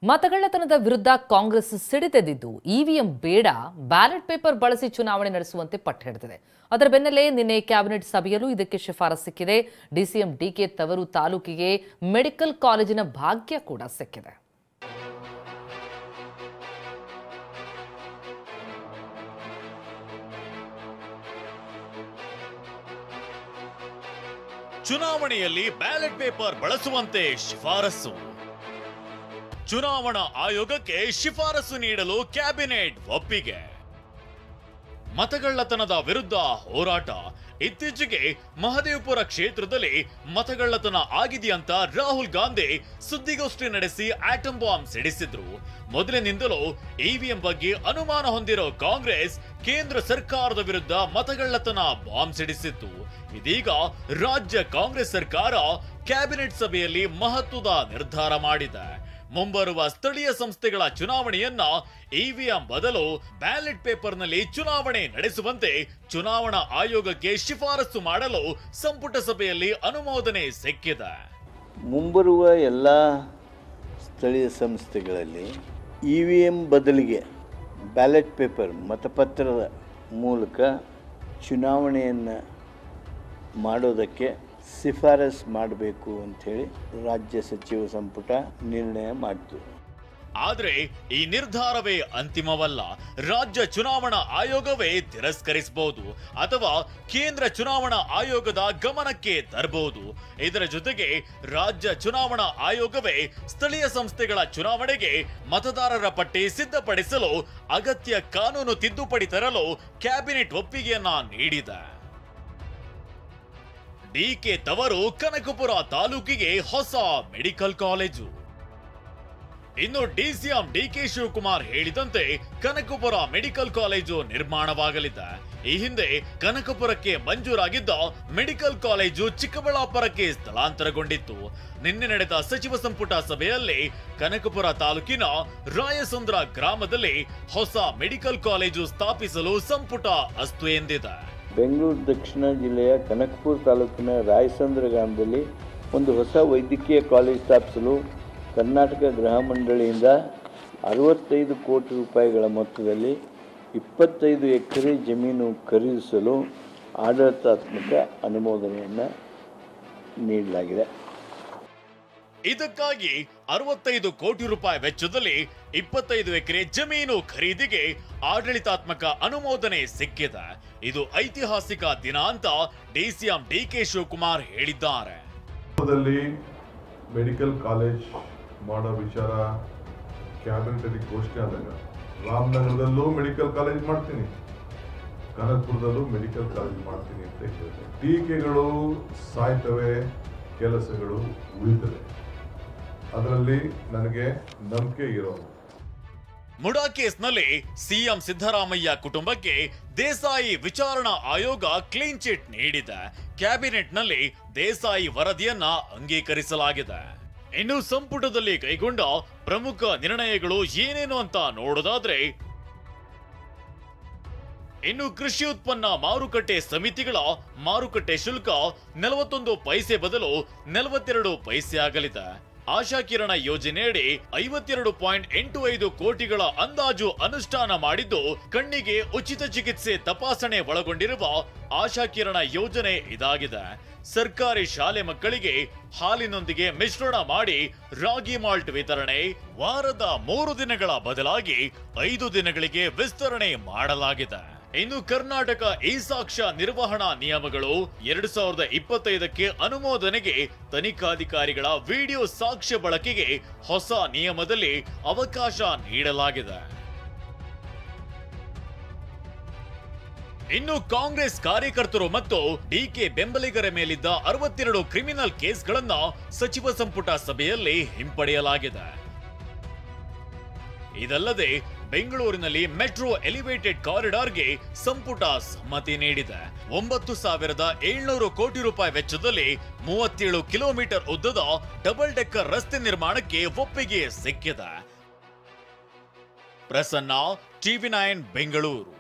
ಮತಗಳ್ಳತನದ ವಿರುದ್ಧ ಕಾಂಗ್ರೆಸ್ ಸಿಡಿದೆದ್ದಿದ್ದು ಇವಿಎಂ ಬೇಡ, ballot paper ಬಳಸಿ ಚುನಾವಣೆ ನಡೆಸುವಂತೆ ಪಟ್ಟು ಹಿಡಿದಿದೆ. ಅದರ ಬೆನ್ನಲ್ಲೇ ನಿನ್ನೆ ಕ್ಯಾಬಿನೆಟ್ ಸಭೆಯಲ್ಲೂ ಇದಕ್ಕೆ ಶಿಫಾರಸು ಸಿಕ್ಕಿದೆ. ಡಿಸಿಎಂ ಡಿಕೆ ತವರು ತಾಲೂಕಿಗೆ ಮೆಡಿಕಲ್ ಕಾಲೇಜಿನ ಭಾಗ್ಯ ಕೂಡ ಸಿಕ್ಕಿದೆ. ಚುನಾವಣೆಯಲ್ಲಿ ಬ್ಯಾಲೆಟ್ ಪೇಪರ್ ಬಳಸುವಂತೆ ಶಿಫಾರಸು. ಚುನಾವಣಾ ಆಯೋಗಕ್ಕೆ ಶಿಫಾರಸು ನೀಡಲು ಕ್ಯಾಬಿನೆಟ್ ಒಪ್ಪಿಗೆ. ಮತಗಳ್ಳತನದ ವಿರುದ್ಧ ಹೋರಾಟ. ಇತ್ತೀಚೆಗೆ ಮಹದೇವಪುರ ಕ್ಷೇತ್ರದಲ್ಲಿ ಮತಗಳ್ಳತನ ಆಗಿದೆಯಂತ ರಾಹುಲ್ ಗಾಂಧಿ ಸುದ್ದಿಗೋಷ್ಠಿ ನಡೆಸಿ ಆಟಮ್ ಬಾಂಬ್ ಸಿಡಿಸಿದ್ರು. ಮೊದಲಿನಿಂದಲೂ ಇವಿಎಂ ಬಗ್ಗೆ ಅನುಮಾನ ಹೊಂದಿರೋ ಕಾಂಗ್ರೆಸ್ ಕೇಂದ್ರ ಸರ್ಕಾರದ ವಿರುದ್ಧ ಮತಗಳ್ಳತನ ಬಾಂಬ್ ಸಿಡಿಸಿತ್ತು. ಇದೀಗ ರಾಜ್ಯ ಕಾಂಗ್ರೆಸ್ ಸರ್ಕಾರ ಕ್ಯಾಬಿನೆಟ್ ಸಭೆಯಲ್ಲಿ ಮಹತ್ವದ ನಿರ್ಧಾರ ಮಾಡಿದೆ. ಮುಂಬರುವ ಸ್ಥಳೀಯ ಸಂಸ್ಥೆಗಳ ಚುನಾವಣೆಯನ್ನ ಇವಿಎಂ ಬದಲು ಬ್ಯಾಲೆಟ್ ಪೇಪರ್ನಲ್ಲಿ ಚುನಾವಣೆ ನಡೆಸುವಂತೆ ಚುನಾವಣಾ ಆಯೋಗಕ್ಕೆ ಶಿಫಾರಸು ಮಾಡಲು ಸಂಪುಟ ಸಭೆಯಲ್ಲಿ ಅನುಮೋದನೆ ಸಿಕ್ಕಿದೆ. ಮುಂಬರುವ ಎಲ್ಲ ಸ್ಥಳೀಯ ಸಂಸ್ಥೆಗಳಲ್ಲಿ ಇವಿಎಂ ಬದಲಿಗೆ ಬ್ಯಾಲೆಟ್ ಪೇಪರ್ ಮತಪತ್ರದ ಮೂಲಕ ಚುನಾವಣೆಯನ್ನು ಮಾಡೋದಕ್ಕೆ ಶಿಫಾರಸು ಮಾಡಬೇಕು ಅಂಥೇಳಿ ರಾಜ್ಯ ಸಚಿವ ಸಂಪುಟ ನಿರ್ಣಯ ಮಾಡಿತು. ಆದರೆ ಈ ನಿರ್ಧಾರವೇ ಅಂತಿಮವಲ್ಲ. ರಾಜ್ಯ ಚುನಾವಣಾ ಆಯೋಗವೇ ತಿರಸ್ಕರಿಸಬಹುದು ಅಥವಾ ಕೇಂದ್ರ ಚುನಾವಣಾ ಆಯೋಗದ ಗಮನಕ್ಕೆ ತರಬಹುದು. ಇದರ ಜೊತೆಗೆ ರಾಜ್ಯ ಚುನಾವಣಾ ಆಯೋಗವೇ ಸ್ಥಳೀಯ ಸಂಸ್ಥೆಗಳ ಚುನಾವಣೆಗೆ ಮತದಾರರ ಪಟ್ಟಿ ಸಿದ್ಧಪಡಿಸಲು ಅಗತ್ಯ ಕಾನೂನು ತಿದ್ದುಪಡಿ ತರಲು ಕ್ಯಾಬಿನೆಟ್ ಒಪ್ಪಿಗೆಯನ್ನ ನೀಡಿದೆ. ಡಿಕೆ ತವರು ಕನಕಪುರ ತಾಲೂಕಿಗೆ ಹೊಸ ಮೆಡಿಕಲ್ ಕಾಲೇಜು. ಇನ್ನು ಡಿಸಿಎಂ ಡಿಕೆ ಶಿವಕುಮಾರ್ ಹೇಳಿದಂತೆ ಕನಕಪುರ ಮೆಡಿಕಲ್ ಕಾಲೇಜು ನಿರ್ಮಾಣವಾಗಲಿದೆ. ಈ ಹಿಂದೆ ಕನಕಪುರಕ್ಕೆ ಮಂಜೂರಾಗಿದ್ದ ಮೆಡಿಕಲ್ ಕಾಲೇಜು ಚಿಕ್ಕಬಳ್ಳಾಪುರಕ್ಕೆ ಸ್ಥಳಾಂತರಗೊಂಡಿತ್ತು. ನಿನ್ನೆ ನಡೆದ ಸಚಿವ ಸಂಪುಟ ಸಭೆಯಲ್ಲಿ ಕನಕಪುರ ತಾಲೂಕಿನ ರಾಯಸಂದ್ರ ಗ್ರಾಮದಲ್ಲಿ ಹೊಸ ಮೆಡಿಕಲ್ ಕಾಲೇಜು ಸ್ಥಾಪಿಸಲು ಸಂಪುಟ ಅಸ್ತು ಎಂದಿದೆ. ಬೆಂಗಳೂರು ದಕ್ಷಿಣ ಜಿಲ್ಲೆಯ ಕನಕಪುರ ತಾಲೂಕಿನ ರಾಯಸಂದ್ರ ಗ್ರಾಮದಲ್ಲಿ ಒಂದು ಹೊಸ ವೈದ್ಯಕೀಯ ಕಾಲೇಜು ಸ್ಥಾಪಿಸಲು ಕರ್ನಾಟಕ ಗೃಹ ಮಂಡಳಿಯಿಂದ 65 ಕೋಟಿ ರೂಪಾಯಿಗಳ ಮೊತ್ತದಲ್ಲಿ 25 ಎಕರೆ ಜಮೀನು ಖರೀದಿಸಲು ಆಡಳಿತಾತ್ಮಕ ಅನುಮೋದನೆಯನ್ನು ನೀಡಲಾಗಿದೆ. ಇದಕ್ಕಾಗಿ 65 ಕೋಟಿ ರೂಪಾಯಿ ವೆಚ್ಚದಲ್ಲಿ 25 ಎಕರೆ ಜಮೀನು ಖರೀದಿಗೆ ಆಡಳಿತಾತ್ಮಕ ಅನುಮೋದನೆ ಸಿಕ್ಕಿದೆ. ಇದು ಐತಿಹಾಸಿಕ ದಿನ ಅಂತ ಡಿಸಿಎಂ ಡಿಕೆ ಶಿವಕುಮಾರ್ ಹೇಳಿದ್ದಾರೆ. ಮೆಡಿಕಲ್ ಕಾಲೇಜ್ ಮಾಡೋ ವಿಚಾರ ಕ್ಯಾಬಿನೆಟ್ ಅಲ್ಲಿ ಘೋಷಣೆ ಆದಾಗ ರಾಮನಗರದಲ್ಲೂ ಮೆಡಿಕಲ್ ಕಾಲೇಜ್ ಮಾಡ್ತೀನಿ, ಕನಕಪುರದಲ್ಲೂ ಮೆಡಿಕಲ್ ಕಾಲೇಜ್ ಮಾಡ್ತೀನಿ ಅಂತ ಹೇಳಿದೆ. ಟೀಕೆಗಳು ಸಾಯ್ತವೆ, ಕೆಲಸಗಳು ಉಳಿತವೆ. ಅದರಲ್ಲಿ ನನಗೆ ನಂಬಿಕೆ ಇರೋದು. ಮುಡಾ ಕೇಸ್ನಲ್ಲಿ ಸಿಎಂ ಸಿದ್ದರಾಮಯ್ಯ ಕುಟುಂಬಕ್ಕೆ ದೇಸಾಯಿ ವಿಚಾರಣಾ ಆಯೋಗ ಕ್ಲೀನ್ ಚಿಟ್ ನೀಡಿದೆ. ಕ್ಯಾಬಿನೆಟ್ನಲ್ಲಿ ದೇಸಾಯಿ ವರದಿಯನ್ನ ಅಂಗೀಕರಿಸಲಾಗಿದೆ. ಇನ್ನು ಸಂಪುಟದಲ್ಲಿ ಕೈಗೊಂಡ ಪ್ರಮುಖ ನಿರ್ಣಯಗಳು ಏನೇನು ಅಂತ ನೋಡೋದಾದ್ರೆ, ಇನ್ನು ಕೃಷಿ ಉತ್ಪನ್ನ ಮಾರುಕಟ್ಟೆ ಸಮಿತಿಗಳ ಮಾರುಕಟ್ಟೆ ಶುಲ್ಕ 41 ಪೈಸೆ ಬದಲು 42 ಪೈಸೆ ಆಗಲಿದೆ. ಆಶಾ ಕಿರಣ ಯೋಜನೆಯಡಿ 52.85 ಕೋಟಿಗಳ ಅಂದಾಜು ಅನುಷ್ಠಾನ ಮಾಡಿದ್ದು, ಕಣ್ಣಿಗೆ ಉಚಿತ ಚಿಕಿತ್ಸೆ ತಪಾಸಣೆ ಒಳಗೊಂಡಿರುವ ಆಶಾ ಕಿರಣ ಯೋಜನೆ ಇದಾಗಿದೆ. ಸರ್ಕಾರಿ ಶಾಲೆ ಮಕ್ಕಳಿಗೆ ಹಾಲಿನೊಂದಿಗೆ ಮಿಶ್ರಣ ಮಾಡಿ ರಾಗಿ ಮಾಲ್ಟ್ ವಿತರಣೆ ವಾರದ 3 ದಿನಗಳ ಬದಲಾಗಿ 5 ದಿನಗಳಿಗೆ ವಿಸ್ತರಣೆ ಮಾಡಲಾಗಿದೆ. ಇನ್ನು ಕರ್ನಾಟಕ ಇ ಸಾಕ್ಷ್ಯ ನಿರ್ವಹಣಾ ನಿಯಮಗಳು 2025ಕ್ಕೆ ಅನುಮೋದನೆಗೆ ತನಿಖಾಧಿಕಾರಿಗಳ ವಿಡಿಯೋ ಸಾಕ್ಷ್ಯ ಬಳಕೆಗೆ ಹೊಸ ನಿಯಮದಲ್ಲಿ ಅವಕಾಶ ನೀಡಲಾಗಿದೆ. ಇನ್ನು ಕಾಂಗ್ರೆಸ್ ಕಾರ್ಯಕರ್ತರು ಮತ್ತು ಡಿಕೆ ಬೆಂಬಲಿಗರ ಮೇಲಿದ್ದ 62 ಕ್ರಿಮಿನಲ್ ಕೇಸ್ಗಳನ್ನ ಸಚಿವ ಸಂಪುಟ ಸಭೆಯಲ್ಲಿ ಹಿಂಪಡೆಯಲಾಗಿದೆ. ಇದಲ್ಲದೆ ಬೆಂಗಳೂರಿನಲ್ಲಿ ಮೆಟ್ರೋ ಎಲಿವೇಟೆಡ್ ಕಾರಿಡಾರ್ಗೆ ಸಂಪುಟ ಸಮ್ಮತಿ ನೀಡಿದೆ. 9,700 ಕೋಟಿ ರೂಪಾಯಿ ವೆಚ್ಚದಲ್ಲಿ 37 ಕಿಲೋಮೀಟರ್ ಉದ್ದದ ಡಬಲ್ ಡೆಕ್ಕರ್ ರಸ್ತೆ ನಿರ್ಮಾಣಕ್ಕೆ ಒಪ್ಪಿಗೆ ಸಿಕ್ಕಿದೆ. ಪ್ರಸನ್ನ, ಟಿವಿ9 ಬೆಂಗಳೂರು.